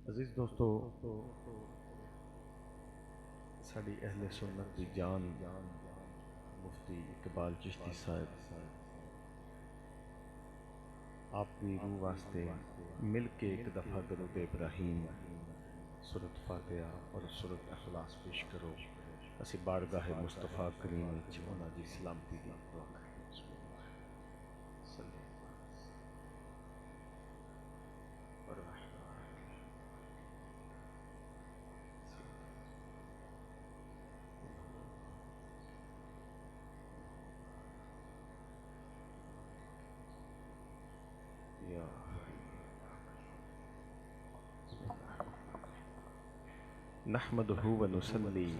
عزیز دوستو، ساڑی اہل سنت دی جان مفتی اقبال چشتی صاحب آپ دی روح واسطے مل کے ایک دفعہ درود ابراہیم، سورت فاتحہ اور سورت اخلاص پیش کرو۔ اسی بارگاہ مصطفیٰ کریم وچ انہاں دی سلامتی دی دعا کریں۔ بسم اللہ صلی اللہ الرحمن یا نحمده ونصلي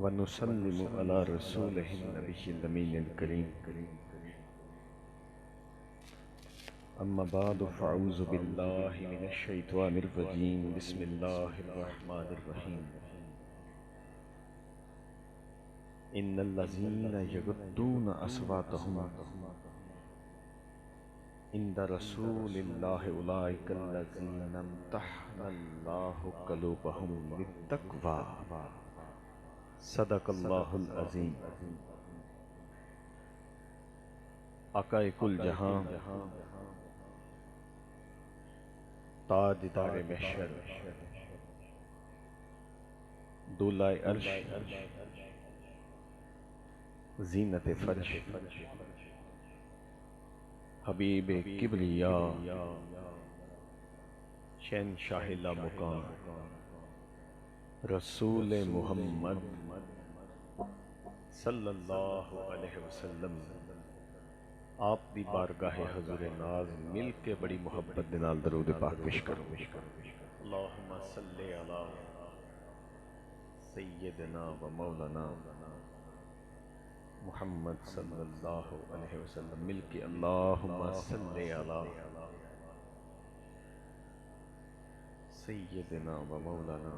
ونسلم على رسوله النبي الأمين الكريم، أما بعد فأعوذ بالله من الشيطان الرجيم، بسم الله الرحمن الرحيم. إن الذين يغضون أصواتهم عند رسول الله أولئك الذين امتحن الله قلوبهم للتقوى. صدق اللہ العظیم. آقا کل جہاں، تاجدار محشر، دولہ عرش، زینت فرش، حبیب کبریا، شہنشاہ لامقام، رسول محمد صلی اللہ علیہ وسلم آپ دی بارگاہ حضور ناز مل کے بڑی محبت دنال درود پاک پیش کرو۔ اللہم صلی علی سیدنا و مولانا محمد صلی اللہ علیہ وسلم مل کے اللہم صلی علی سیدنا و مولانا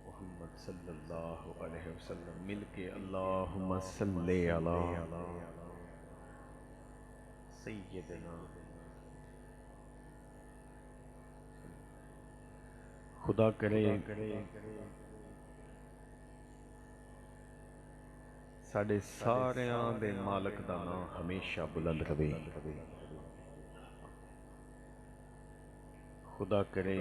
محمد صلی اللہ علیہ وسلم مل کے اللہم صلی علی سیدنا. خدا کرے ساڑے ساریاں دے مالک دا نام ہمیشہ بلند رہے. خدا کرے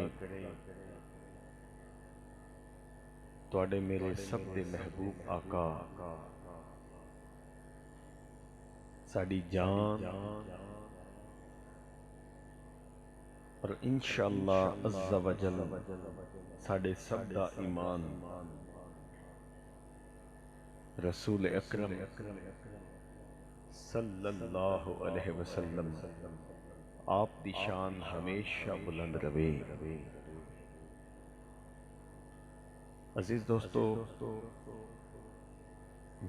تواڈے میرے سب دے محبوب آقا ساڑی جان اور انشاءاللہ عز و جل ساڑے سب دا ایمان رسول اکرم صلی اللہ علیہ وسلم آپ دی شان ہمیشہ بلند رہے. عزیز دوستو،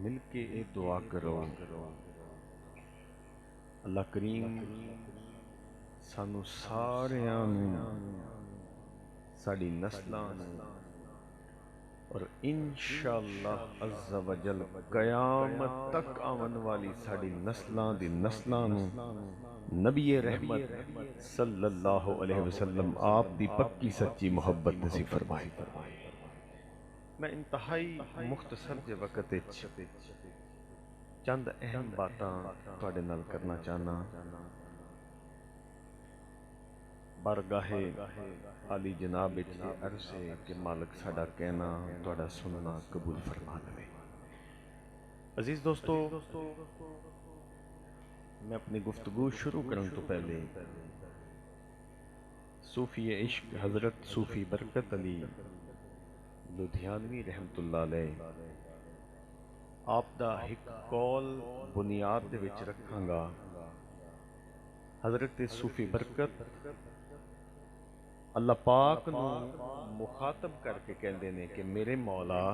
مل کے اے دعا کرو اللہ کریم سانو ساریاں ساڑی نسلان اور انشاءاللہ عز و جل قیامت تک آون والی ساڑی نسلان دی نسلان نبی رحمت صلی اللہ علیہ وسلم آپ دی پکی سچی محبت نصیب فرمائی. میں انتہائی مختصر جے وقت چند اہم باتاں تواڈے نال کرنا چاہنا. بارگاہ عالی جناب وچ عرض ہے کہ مالک ساڈا کہنا تواڈا سننا قبول فرما لے. عزیز دوستو، میں اپنی گفتگو شروع کرن تو پہلے صوفی عشق حضرت صوفی برکت علی لدھیانوی رحمت اللہ علیہ آپ دا ایک قول بنیاد دے وچ رکھاں گا. حضرت صوفی برکت اللہ پاک نو مخاطب کر کے کہندے نے کہ میرے مولا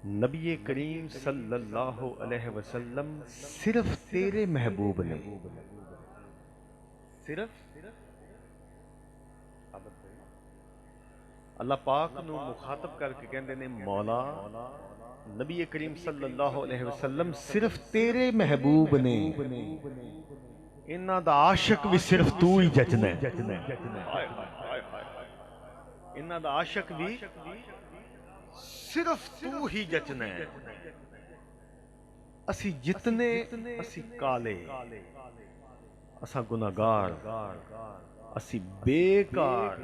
نبی کریم صلی اللہ علیہ وسلم صرف تیرے محبوب نے. صرف اللہ پاک نو مخاطب کر کے کہندے نے مولا نبی کریم صلی اللہ علیہ وسلم صرف تیرے محبوب نے، انہاں دا عاشق بھی صرف تو ہی جچنا ہے، انہاں دا عاشق بھی صرف تو ہی جچنا ہے۔ اسی جتنے اسی کالے، اساں گناہگار، اسی بیکار،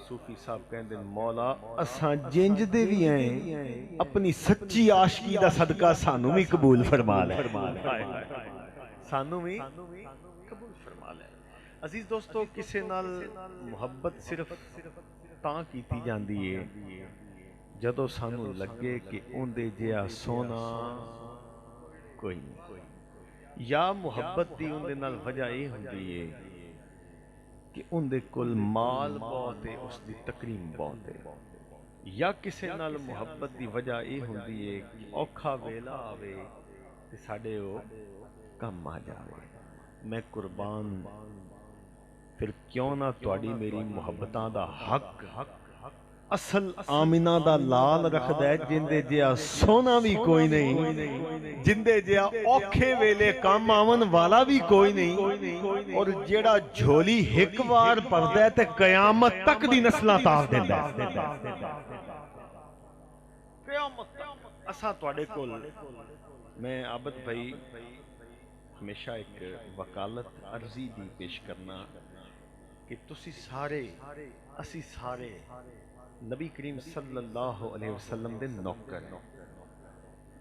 صوفی صاحب کہندے مولا اساں جنج دے بھی ہیں، اپنی سچی عاشقی دا صدقہ سانو بھی قبول فرما لے، سانو بھی قبول فرما لے۔ عزیز دوستو، کسے نال محبت صرف تاں کیتی جاندی ہے جدو سانو لگے کہ اندے جیا سونا کوئی نہیں، یا محبت دی اندے نال وجہ یہ ہوندی ہے کہ اندے کل مال بہت ہے، اس دی تکریم بہت ہے، یا کسے نال محبت دی وجہ یہ ہوندی ہے کہ اوکھا ویلا آوے تے ساڈے او کم آ جاوے۔ میں قربان پھر کیوں نہ تواڈی میری محبتاں دا حق اصل آمینہ دا لال رکھ دے، جندے جیا سونا بھی کوئی نہیں، جندے جیا اوکھے ویلے کام آون والا بھی کوئی نہیں، اور جیڑا جھولی ہک وار پر دے تے قیامت تک دی نسلہ تاف دے دے، قیامت تک۔ اساں تواڈے کول، میں عابد بھائی ہمیشہ ایک وکالت عرضی بھی پیش کرنا کہ تسی سارے، اسی سارے نبی کریم صلی اللہ علیہ وسلم دے نوکر ہیں،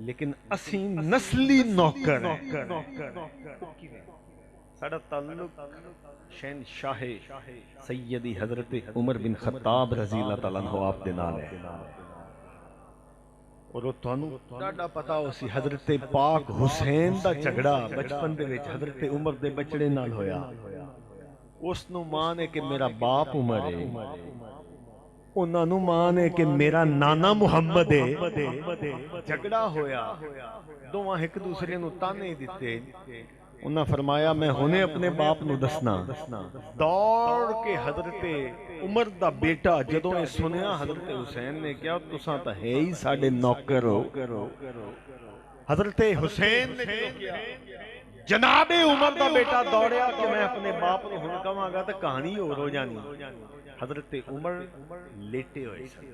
لیکن اسی نسلی نوکر ہیں۔ ساڑا تعلق شہنشاہ سیدی حضرت عمر بن خطاب رضی اللہ تعالیٰ عنہ آپ دے نال ہے، اور وہ تانوں ڈاڈا پتا ہو سی حضرت پاک حسین دا جھگڑا بچپن دے وچ حضرت عمر دے بچڑے نال ہویا، اس نو مان ہے کہ میرا باپ عمر ہے، انہاں نو مان ہے کہ میرا نانا محمد ہے، جھگڑا ہویا، دوواں ایک دوسرے نو تانے دیتے، انہاں فرمایا میں ہونے اپنے باپ نو دسنا، دوڑ کے حضرت عمر دا بیٹا جدوں یہ سنیا حضرت حسین نے کیا تساں تا ہے ہی ساڈے نوکر ہو، حضرت حسین نے کیا جناب عمر دا بیٹا دوڑیا کہ میں اپنے باپ نو ہن کہاں گا تے کہانی ہو جانی۔ حضرت عمر لیٹے ہوئے سن،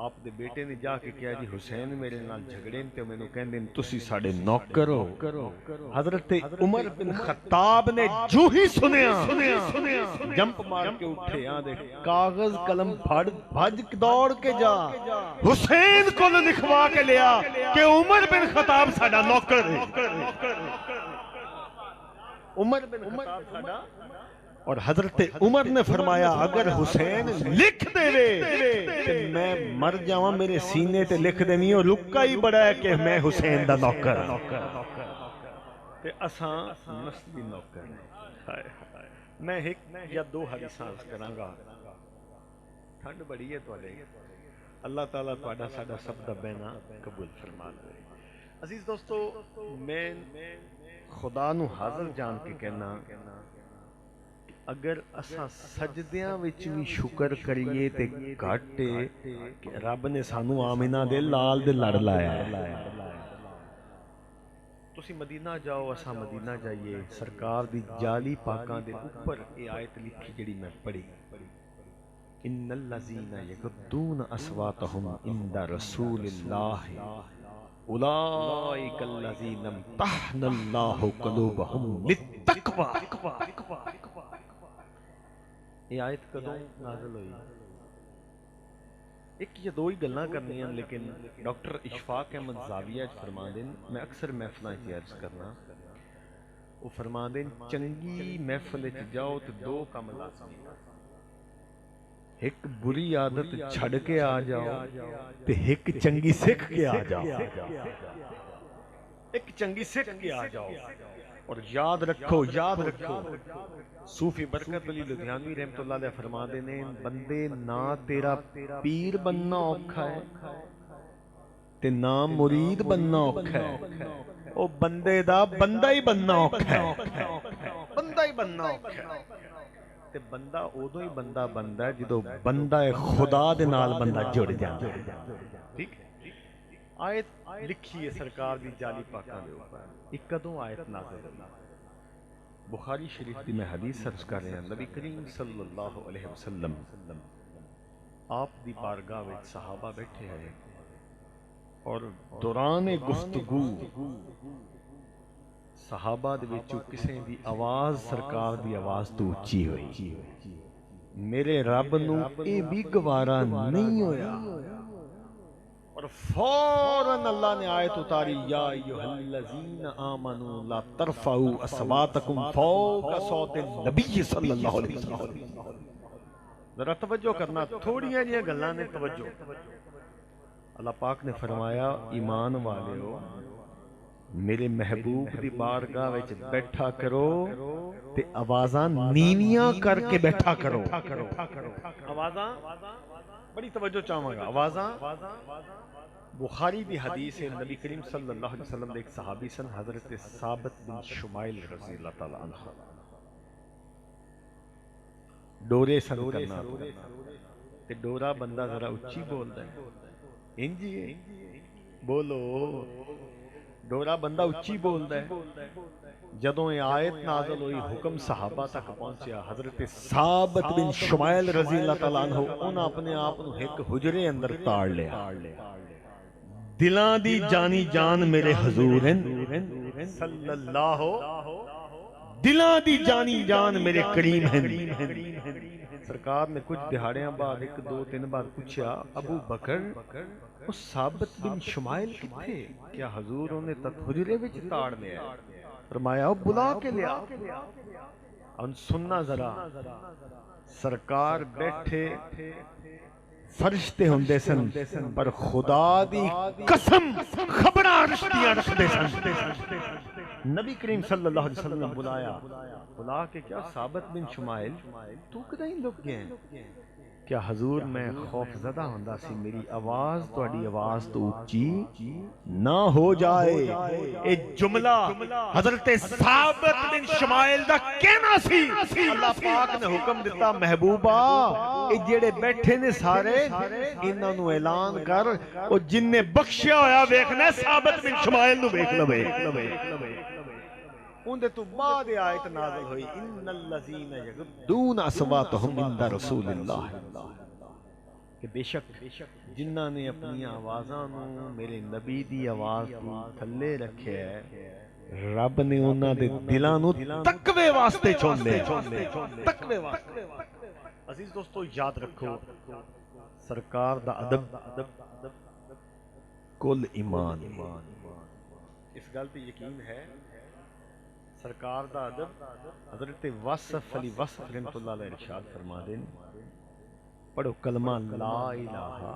آپ دے بیٹے نے جا کے کہا جی حسین میرے نال جھگڑے تے مینوں کہندے تسی ساڈے نوکر ہو۔ حضرت عمر بن خطاب نے جو ہی سنیا جمپ مار کے اٹھے، آ دے کاغذ قلم پھڑ بھج دوڑ کے جا حسین کو لکھوا کے لیا کہ عمر بن خطاب ساڈا نوکر ہے، عمر بن خطاب ساڈا۔ اور حضرت عمر نے فرمایا اگر حسین لکھ دے وے میں مر جاواں، میرے سینے تے لکھ دینی اور رکا ہی بڑا ہے کہ میں حسین دا نوکر تے اساں نسلی نوکر ہیں۔ میں ایک یا دو حدیثاں عرض کراں گا، ٹھنڈ بڑی ہے تواڈے، اللہ تعالیٰ تواڈا ساڈا سب دا بہنا قبول فرما لے۔ عزیز دوستو، میں خدا نو حاضر جان کے کہنا اگر اساں سجدیاں وچ بھی شکر کریے تے گھٹ کہ رب نے سانو آمینہ دے لال دے لڑ لایا ہے۔ تسی مدینہ جاؤ، اساں مدینہ جائیے، سرکار دی جالی پاکاں دے اوپر اے آیت لکھی جڑی میں پڑھی، ان الذین یغضون اصواتهم عند رسول اللہ اولئک الذین امتحن اللہ قلوبهم للتقوی۔ یہ آیت کدوں نازل ہوئی؟ ایک یا دو ہی گلاں کرنی ہیں، لیکن ڈاکٹر اشفاق احمد زاویہ فرما دیں، میں اکثر محفلاں چ عرض کرنا، وہ فرما دیں چنگی محفل چ جاؤ تو دو کام لازمی، ایک بری عادت چھڑ کے آ جاؤ تے ایک چنگی سکھ کے آ جاؤ، ایک چنگی سکھ کے آ جاؤ۔ اور یاد رکھو صوفی برکت علی لدھیانوی رحمت اللہ علیہ فرما دینے بندے نہ تیرا پیر بننا اوکھا ہے تے نہ مرید بننا اوکھا ہے، او بندے دا بندہ ہی بننا اوکھا ہے، بندہ ہی بننا اوکھا ہے۔ تے بندہ ادو ہی بندہ بندا ہے جدو بندہ خدا دے نال بندہ جڑ جاندا ہے. ٹھیک ہے. آیت لکھی ہے سرکار دی جعلی پاکاں دے اوپر. ایک کدوں آیت نازل ہوئی؟ بخاری شریف دی میں حدیث سرچ کر رہا. نبی کریم صلی اللہ علیہ وسلم آپ دی بارگاہ وچ صحابہ بیٹھے ہیں اور دوران گفتگو صحابہ دے وچوں کسے دی آواز سرکار دی آواز تو اونچی ہوئی. میرے رب نو اے بھی گوارا نہیں ہویا اور فوراً اللہ نے آیت اتاری یا ایھا الذین آمنوا لا ترفعوا اصواتکم فوق صوت النبی صلی اللہ علیہ وسلم. ذرا توجہ کرنا، تھوڑیاں جیاں گلاں نے توجہ. اللہ پاک نے فرمایا ایمان والےو میرے محبوب دی بارگاہ وچ بیٹھا کرو تے آوازاں نیویاں کر کے بیٹھا کرو. آوازاں بڑی توجہ چاہواں گا. آوازاں بخاری دی حدیث ہے. نبی کریم صلی اللہ علیہ وسلم دے ایک صحابی سن حضرت ثابت بن شمائل رضی اللہ تعالی عنہ. ڈورے سن کرنا تے ڈورا بندہ ذرا اچھی بولدا ہے. انجی ہے بولو. ڈورا بندہ اچھی بولدا ہے. جدوں یہ آیت نازل ہوئی حکم صحابہ تک پہنچیا. حضرت ثابت بن شمائل رضی اللہ تعالی عنہ انہاں اپنے آپ نو ایک حجرے اندر تاڑ لیا. دلاں دی جانی جان میرے حضور ہیں صلی اللہ. دلاں دی جانی جان میرے کریم ہیں. سرکار نے کچھ دہاڑیاں بعد ایک دو تین بار پوچھا ابو بکر وہ ثابت بن شمائل کتھے؟ کیا حضور انہیں تت حجرے وچ تاڑ لیا؟ فرمایا بلا کے لیا. ان سننا ذرا. سرکار بیٹھے فرشتے ہوندے سن پر خدا دی قسم خبراں رشتیاں رکھدے سن. نبی کریم صلی اللہ علیہ وسلم نے بلایا. بلا کے کیا ثابت بن شمائل تو کدائیں لک گئے؟ کیا حضور میں خوف زدہ ہوندا سی میری آواز تہاڈی آواز تو اونچی نہ ہو جائے. اے جملہ حضرت ثابت بن شمائل دا کہنا سی. اللہ پاک نے حکم دیتا محبوبہ اے جڑے بیٹھے نے سارے انہاں نو اعلان کر او جن نے بخشیا ہویا ویکھنا ثابت بن شمائل نو ویکھ لوے. اندے تو بعد آیت نازل ہوئی ان الذین یغضون اصواتهم عند رسول اللہ کہ بے شک جنہاں نے اپنی آوازاں نو میرے نبی دی آواز تو تھلے رکھیا ہے رب نے انہاں دے دلاں نو تقوی واسطے چوندے. تقوی واسطے. عزیز دوستو یاد رکھو سرکار دا ادب کل ایمان. اس گل تے یقین ہے سرکار دا ادب. حضرت وصف علی وصف رحمۃ اللہ علیہ ارشاد فرما دیں پڑھو کلمہ لا الہ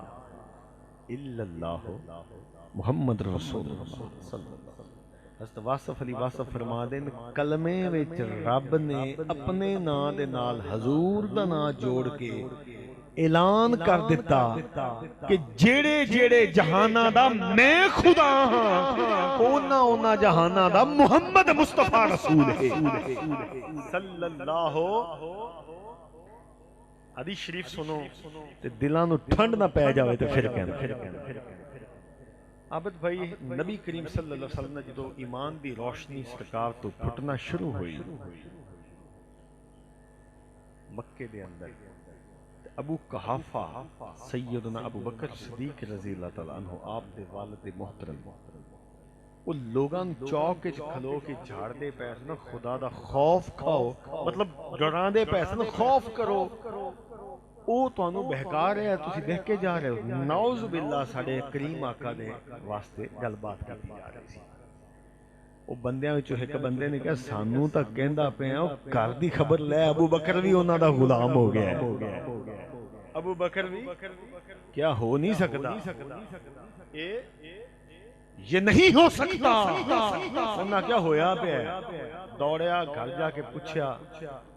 الا اللہ محمد رسول اللہ صلی اللہ علیہ وسلم. حضرت وصف علی وصف فرما دیں کلمے وچ رب نے اپنے نام دے نال حضور دا نام جوڑ کے اعلان کر دیتا کہ جیڑے جیڑے جہاناں دا میں خدا ہاں اونا اونا جہاناں دا محمد مصطفیٰ رسول ہے صلی اللہ. حدیث شریف سنو تے دلاں نو ٹھنڈ نہ پے جاوے تے پھر کہنا. عابد بھائی نبی کریم صلی اللہ علیہ وسلم نے جدو ایمان دی روشنی سرکار تو پھٹنا شروع ہوئی مکے دے اندر ابو قحافہ سیدنا ابو بکر صدیق رضی اللہ تعالیٰ عنہ آپ دے والد محترم وہ لوگاں چوک وچ کھلو کے جھاڑ دے پیسے نا خدا دا خوف کھاؤ مطلب ڈران دے پیسے نا خوف کرو او تانوں بہکا رہے ہیں تسی دیکھ کے جا رہے ہو. نعوذ باللہ ساڈے کریم آقا دے واسطے گل بات کرتی جا رہی سی. او بندیاں وچوں ایک بندے نے کہا سانوں تک کہندا پیا او گھر دی خبر لے ابو بکر بھی انہاں دا غلام ہو گیا ہے. ابو بکر بھی کیا ہو نہیں سکتا یہ نہیں ہو سکتا. انہاں کیا ہویا پیا دوڑیا گھر جا کے پوچھا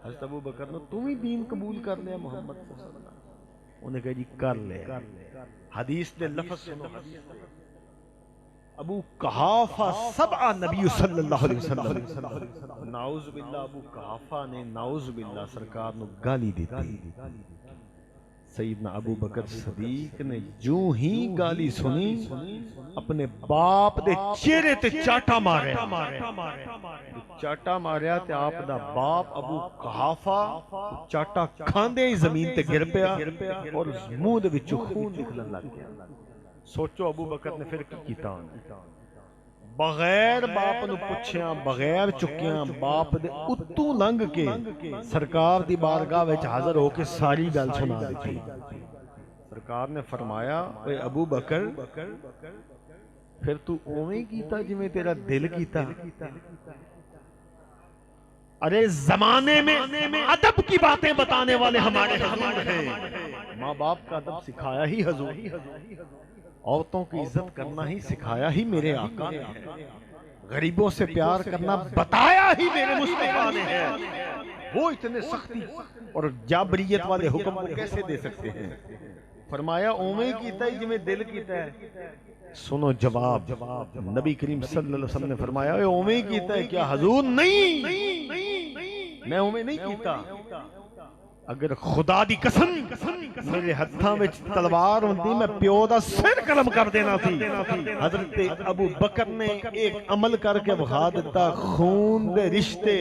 حضرت ابو بکر نے تم ہی دین قبول کر لیا محمد صلی اللہ علیہ وسلم. انہیں کہا جی کر لے. حدیث دے لفظ سنو. ابو قحافہ سبع نبی صلی اللہ علیہ وسلم نعوذ باللہ ابو قحافہ نے نعوذ باللہ سرکار نو گالی دیتی. سیدنا ابو بکر صدیق نے جو ہی گالی سنی اپنے باپ دے چہرے تے چاٹا ماریا. چاٹا ماریا تے آپ دا باپ ابو قحافہ چاٹا کھاندے ہی زمین تے گر پیا اور منہ دے وچوں خون نکلن لگ گیا. سوچو ابو بکر نے پھر کی کیتا بغیر باپ نو پچھیاں بغیر چکیاں باپ دے اتوں لنگ کے سرکار دی بارگاہ وچ حاضر ہو کے ساری گل سنا دیتی. سرکار نے فرمایا اے ابو بکر پھر تو اوویں کیتا جویں تیرا دل کیتا. ارے زمانے میں ادب کی باتیں بتانے والے ہمارے حضور ہیں. ماں باپ کا ادب سکھایا ہی حضور, عورتوں کی عزت کرنا ہی سکھایا ہی میرے آقا نے ہے, غریبوں سے پیار کرنا بتایا ہی میرے مصطفیٰ نے ہے. وہ اتنے سختی اور جابریت والے حکم کو کیسے دے سکتے ہیں؟ فرمایا اوویں کیتا ہی جویں دل کیتا ہے. سنو جواب نبی کریم صلی اللہ علیہ وسلم نے فرمایا اوویں کیتا ہے کیا حضور؟ نہیں میں اوویں نہیں کیتا. اگر خدا دی قسم میرے ہتھاں وچ تلوار ہوندی میں پیو دا سر قلم کر دینا تھی. حضرت ابو بکر نے ایک عمل کر کے بخا دیتا. خون دے رشتے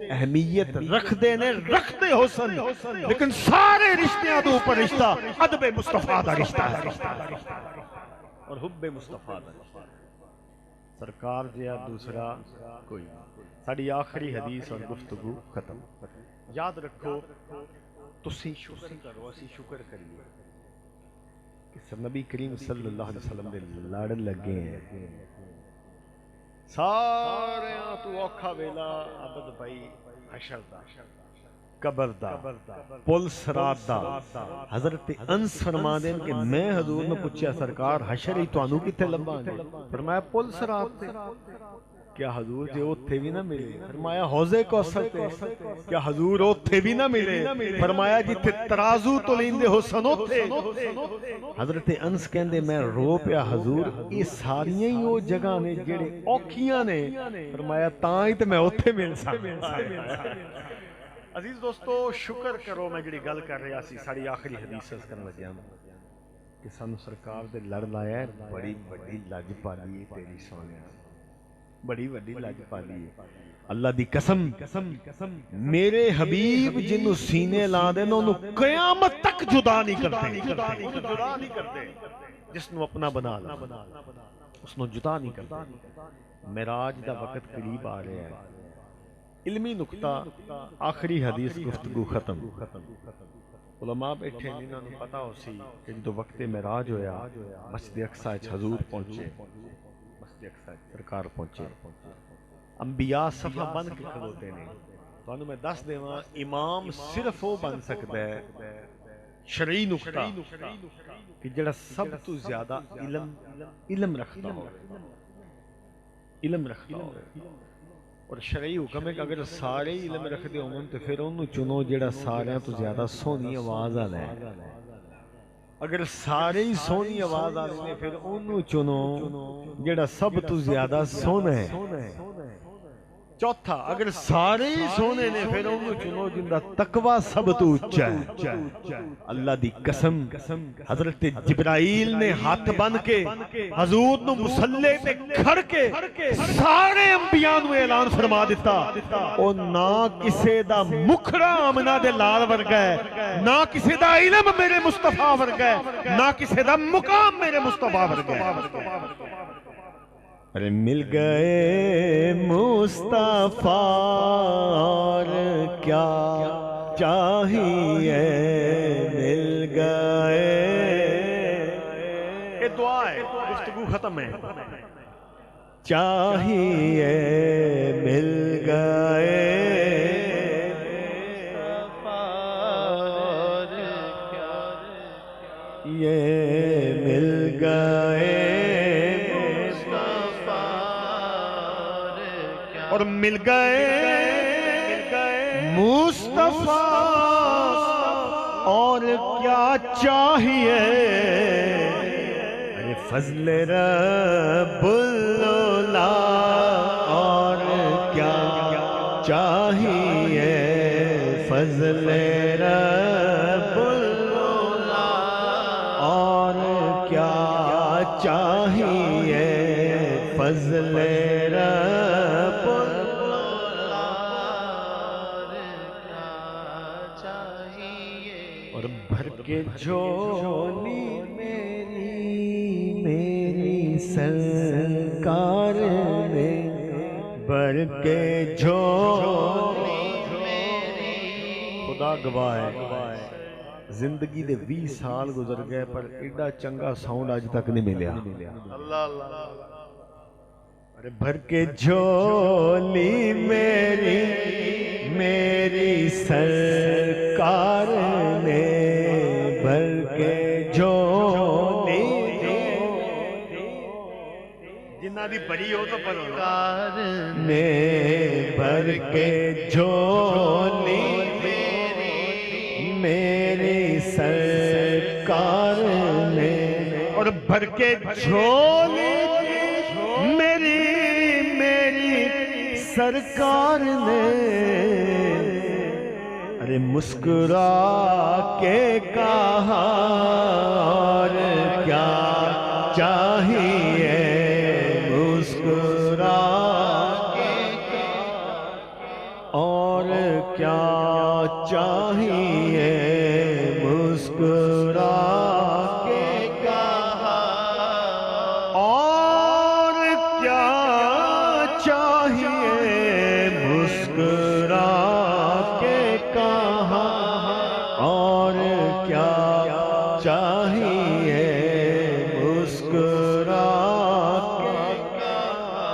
اہمیت رکھدے نے رکھتے حسن, لیکن سارے رشتیاں دے اوپر رشتہ ادب مصطفیٰ دا رشتہ ہے اور حب مصطفیٰ دا رشتہ. سرکار جیا دوسرا کوئی. ساڑی آخری حدیث اور گفتگو ختم. یاد رکھو تسی شکر کرو اسی شکر کریے کہ نبی کریم صلی اللہ علیہ وسلم دے لڑ لگے ہیں. سارے تو اوکھا ویلا عبد بھائی حشر دا قبر دا پل صراط دا. حضرت انس فرما دیں کہ میں حضور نے پوچھا سرکار حشر ہی تو انو کتے لمبا گے؟ فرمایا پل صراط تے. کیا حضور جے اوتھے بھی نہ ملے؟ فرمایا حوضے کوثر تے. کیا حضور اوتھے بھی نہ ملے؟ فرمایا جتھے ترازو تو لیندے ہو سن اوتھے. حضرت انس کہندے میں رو پیا حضور یہ ساریاں ہی او جگہ نے جڑے اوکھیاں نے. فرمایا تاں ہی تے میں اوتھے مل سکدا. عزیز دوستو شکر کرو میں جڑی گل کر رہا سی ساڑی آخری حدیث کرن لگیا کہ سانو سرکار دے لڑ لایا ہے. بڑی بڑی لج پالی تیری سونیا, بڑی بڑی لج پالی. اللہ دی قسم میرے حبیب جنو سینے لا دے انہوں قیامت تک جدا نہیں کرتے. جس نو اپنا بنا لا اس نو جدا نہیں کرتے. معراج دا وقت قریب آ رہا ہے. علمی نقطہ آخری حدیث گفتگو ختم. علماء بیٹھے جنہوں نے پتا ہو سی کہ جو وقت معراج ہویا مسجد اقصی حضور پہنچے, مسجد اقصی سرکار پہنچے. انبیاء صفحہ بن کے کھلوتے نے. تو انہوں میں دس دیواں امام صرف وہ بن سکتا ہے شرعی نقطہ کہ جڑا سب تو زیادہ علم رکھتا ہو, علم رکھتا ہو. اور شرعی حکم ہے کہ اگر سارے علم رکھ دے ہوں تو پھر انہوں چنو جڑا سارے تو زیادہ سونی آواز آ لے. اگر سارے ہی سونی آواز آ لے پھر انہوں چنو جڑا سب تو زیادہ سونا ہے. چوتھا اگر سارے ہی سونے نے پھر انہوں چنو جندہ تقوی سب تو اچھا ہے. اللہ دی قسم حضرت جبرائیل نے ہاتھ بن کے حضور نو مسلح پہ کھڑ کے سارے انبیاء نو اعلان فرما دیتا او نہ کسے دا مکھڑا آمنہ دے لال ورگا ہے, نہ کسے دا علم میرے مصطفیٰ ورگا ہے, نہ کسے دا مقام میرے مصطفیٰ ورگا ہے. ارے مل گئے مصطفیٰ اور کیا چاہیے, مل گئے. یہ دعا ہے, گفتگو ختم ہے. چاہیے مل گئے یہ مل گئے اور مل گئے مصطفیٰ اور کیا چاہیے. فضل رب العلا اور کیا چاہیے فضل رب العلا اور کیا چاہیے فضل رب العلا اور بھر کے جھولی میری سرکار نے بھر کے جھولی خدا گواہ ہے زندگی دے 20 سال گزر گئے پر ایڈا چنگا ساؤنڈ آج تک نہیں ملیا ارے بھر کے جھولی میری سرکار نے بھر کے جھولی جنہ دی بھری ہو تو پڑھو نے بھر کے جھولی میری سرکار نے اور بھر کے جھولی میری سرکار نے ارے مسکرا کے کہا اور کیا چاہیے مسکرا کے اور کیا چاہیے مسکرا کے کہا اور کیا چاہیے مسکرا کے کہا اور کیا چاہیے مسکرا کے کہا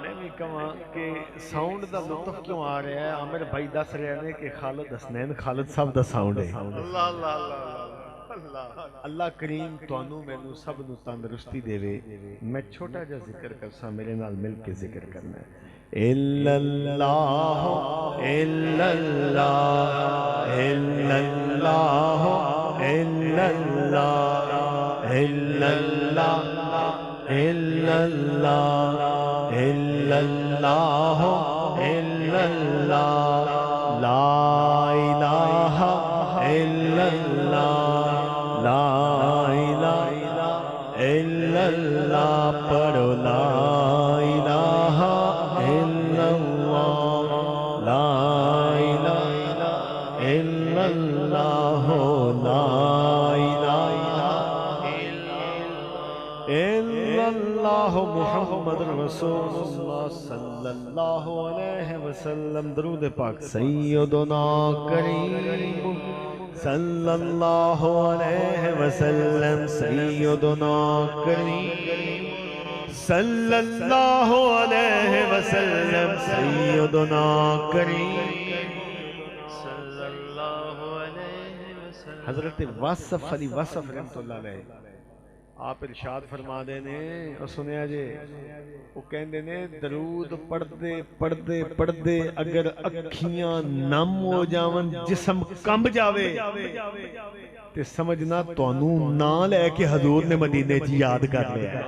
میں بھی کہاں کہ ساؤنڈ دا لطف کیوں آ رہا ہے عامر بھائی دس رہے ہیں کہ خالد حسنین خالد صاحب دا ساؤنڈ ہے اللہ کریم توانو میں نو سب نو تندرستی دے وے میں چھوٹا جا ذکر کرسا میرے نال مل کے ذکر کرنا ہے الا اللہ الا اللہ الا اللہ الا اللہ الا اللہ الا اللہ الا اللہ الا اللہ لا الہ الا اللہ لا الہ الا اللہ پڑھو لا الہ الا اللہ لا الہ الا اللہ لا الہ الا اللہ محمد رسول اللہ صلی اللہ علیہ وسلم درود پاک سیدنا کریم صلی اللہ علیہ وسلم سیدنا کریم صلی اللہ علیہ وسلم سیدنا کریم صلی اللہ علیہ وسلم حضرت واصف علی واصف رحمت اللہ علیہ آپ ارشاد فرما دینے اور سنیا جے وہ کہن دینے درود پڑھ دے اگر اکھیاں نم ہو جاون جسم کمب جاوے تے سمجھنا توانو نا لے کے حضور نے مدینے جی یاد کر لیا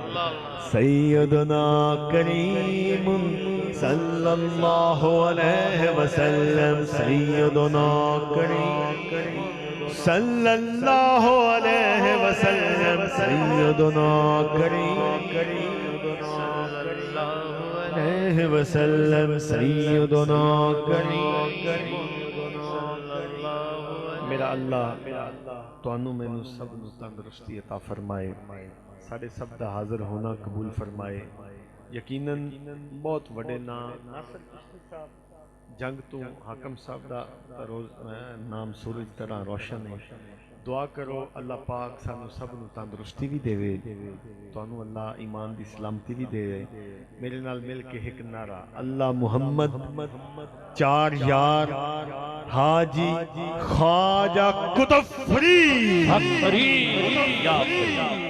سیدنا کریم صلی اللہ علیہ وسلم سیدنا کریم صلی اللہ علیہ وسلم سیدنا کریم صلی اللہ علیہ وسلم سیدنا کریم میرا اللہ توانو میں نو سب نو تندرستی عطا فرمائے ساڑھے سب دا حاضر ہونا قبول فرمائے یقیناً بہت وڈے ناصر کشتی صاحب جنگ تو حاکم صاحب دا روز نام سورج طرح روشن ہے دعا کرو اللہ پاک سانو سب نو تندرستی بھی دے وے توانو اللہ ایمان دی سلامتی بھی دے وے میرے نال مل کے ایک نعرہ اللہ محمد چار یار حاجی خواجہ کتب فرید حق فرید یا فرید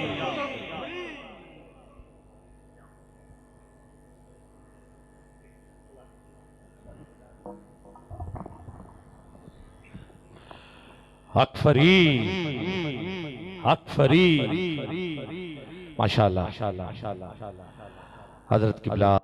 حق فرید حق فرید ماشاءاللہ حضرت قبلہ